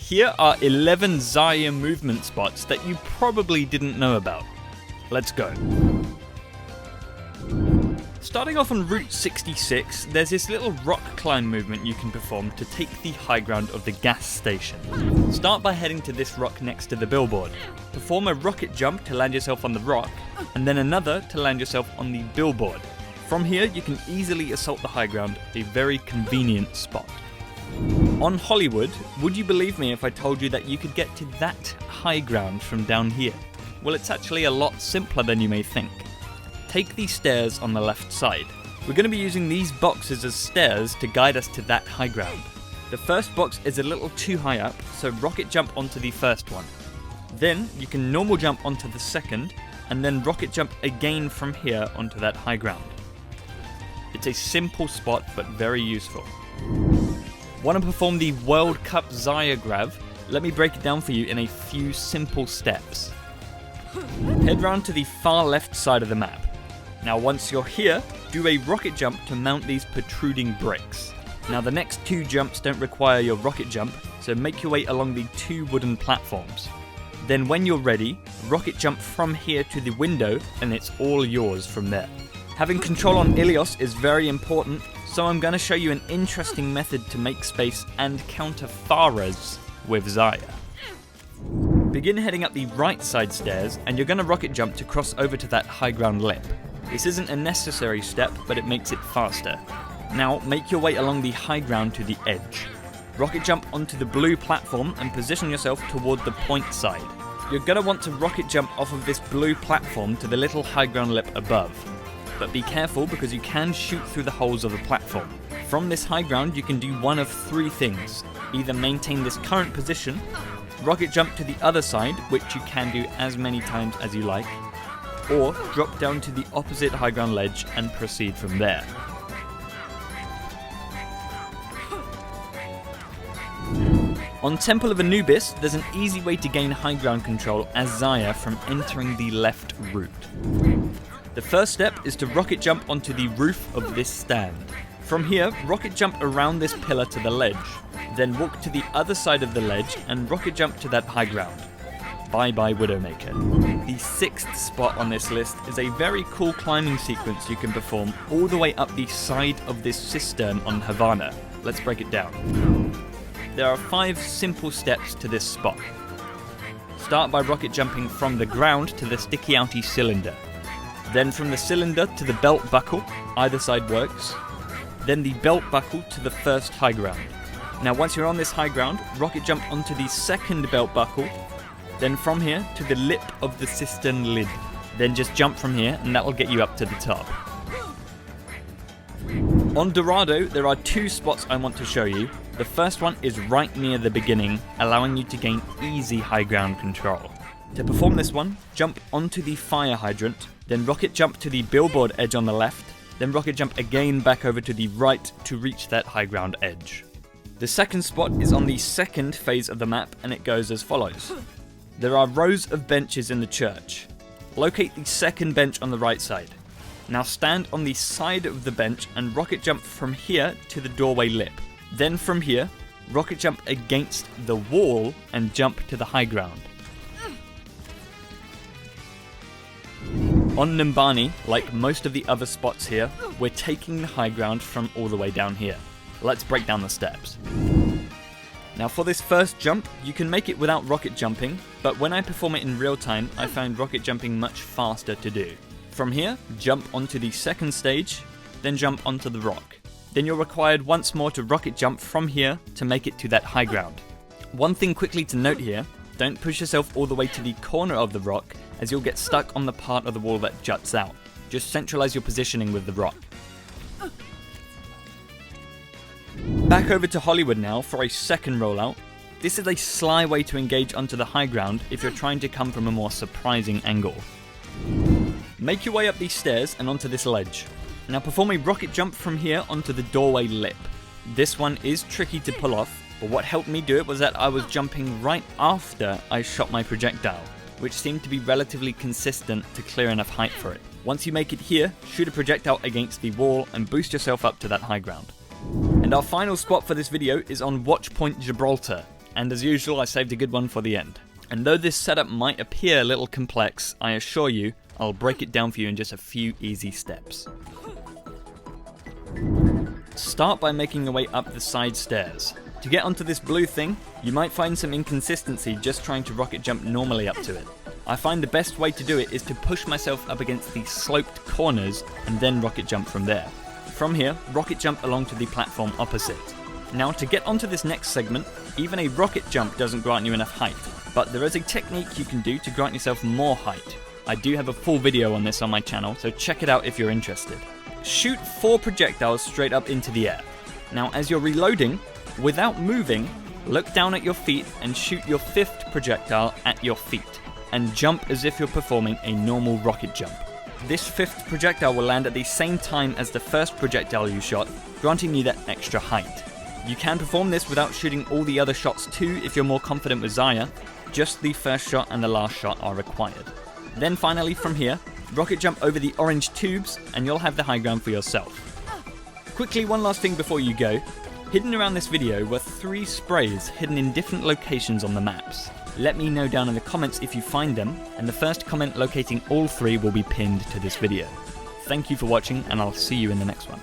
Here are 11 Zarya movement spots that you probably didn't know about. Let's go. Starting off on Route 66, there's this little rock climb movement you can perform to take the high ground of the gas station. Start by heading to this rock next to the billboard. Perform a rocket jump to land yourself on the rock, and then another to land yourself on the billboard. From here, you can easily assault the high ground, a very convenient spot. On Hollywood, would you believe me if I told you that you could get to that high ground from down here? Well, it's actually a lot simpler than you may think. Take these stairs on the left side. We're going to be using these boxes as stairs to guide us to that high ground. The first box is a little too high up, so rocket jump onto the first one. Then you can normal jump onto the second, and then rocket jump again from here onto that high ground. It's a simple spot, but very useful. Want to perform the World Cup Zarya grab? Let me break it down for you in a few simple steps. Head round to the far left side of the map. Now once you're here, do a rocket jump to mount these protruding bricks. Now the next two jumps don't require your rocket jump, so make your way along the two wooden platforms. Then when you're ready, rocket jump from here to the window and it's all yours from there. Having control on Ilios is very important, so I'm going to show you an interesting method to make space and counter Faras with Zarya. Begin heading up the right side stairs and you're going to rocket jump to cross over to that high ground lip. This isn't a necessary step, but it makes it faster. Now make your way along the high ground to the edge. Rocket jump onto the blue platform and position yourself toward the point side. You're going to want to rocket jump off of this blue platform to the little high ground lip above. But be careful because you can shoot through the holes of the platform. From this high ground you can do one of three things. Either maintain this current position, rocket jump to the other side, which you can do as many times as you like, or drop down to the opposite high ground ledge and proceed from there. On Temple of Anubis, there's an easy way to gain high ground control as Zarya from entering the left route. The first step is to rocket jump onto the roof of this stand. From here, rocket jump around this pillar to the ledge, then walk to the other side of the ledge and rocket jump to that high ground. Bye bye Widowmaker. The sixth spot on this list is a very cool climbing sequence you can perform all the way up the side of this cistern on Havana. Let's break it down. There are 5 simple steps to this spot. Start by rocket jumping from the ground to the sticky outy cylinder. Then from the cylinder to the belt buckle, either side works. Then the belt buckle to the first high ground. Now once you're on this high ground, rocket jump onto the second belt buckle. Then from here to the lip of the cistern lid. Then just jump from here and that will get you up to the top. On Dorado, there are 2 spots I want to show you. The first one is right near the beginning, allowing you to gain easy high ground control. To perform this one, jump onto the fire hydrant, then rocket jump to the billboard edge on the left, then rocket jump again back over to the right to reach that high ground edge. The second spot is on the second phase of the map and it goes as follows. There are rows of benches in the church. Locate the second bench on the right side. Now stand on the side of the bench and rocket jump from here to the doorway lip. Then from here, rocket jump against the wall and jump to the high ground. On Numbani, like most of the other spots here, we're taking the high ground from all the way down here. Let's break down the steps. Now for this first jump, you can make it without rocket jumping, but when I perform it in real time, I found rocket jumping much faster to do. From here, jump onto the second stage, then jump onto the rock. Then you're required once more to rocket jump from here to make it to that high ground. One thing quickly to note here, don't push yourself all the way to the corner of the rock, as you'll get stuck on the part of the wall that juts out. Just centralize your positioning with the rock. Back over to Hollywood now for a second rollout. This is a sly way to engage onto the high ground if you're trying to come from a more surprising angle. Make your way up these stairs and onto this ledge. Now perform a rocket jump from here onto the doorway lip. This one is tricky to pull off, but what helped me do it was that I was jumping right after I shot my projectile, which seemed to be relatively consistent to clear enough height for it. Once you make it here, shoot a projectile against the wall and boost yourself up to that high ground. And our final spot for this video is on Watchpoint Gibraltar. And as usual, I saved a good one for the end. And though this setup might appear a little complex, I assure you, I'll break it down for you in just a few easy steps. Start by making your way up the side stairs. To get onto this blue thing, you might find some inconsistency just trying to rocket jump normally up to it. I find the best way to do it is to push myself up against the sloped corners and then rocket jump from there. From here, rocket jump along to the platform opposite. Now to get onto this next segment, even a rocket jump doesn't grant you enough height, but there is a technique you can do to grant yourself more height. I do have a full video on this on my channel, so check it out if you're interested. Shoot 4 projectiles straight up into the air. Now as you're reloading, without moving, look down at your feet and shoot your 5th projectile at your feet, and jump as if you're performing a normal rocket jump. This 5th projectile will land at the same time as the first projectile you shot, granting you that extra height. You can perform this without shooting all the other shots too if you're more confident with Zarya, just the first shot and the last shot are required. Then finally from here, rocket jump over the orange tubes and you'll have the high ground for yourself. Quickly, one last thing before you go. Hidden around this video were 3 sprays hidden in different locations on the maps. Let me know down in the comments if you find them, and the first comment locating all 3 will be pinned to this video. Thank you for watching, and I'll see you in the next one.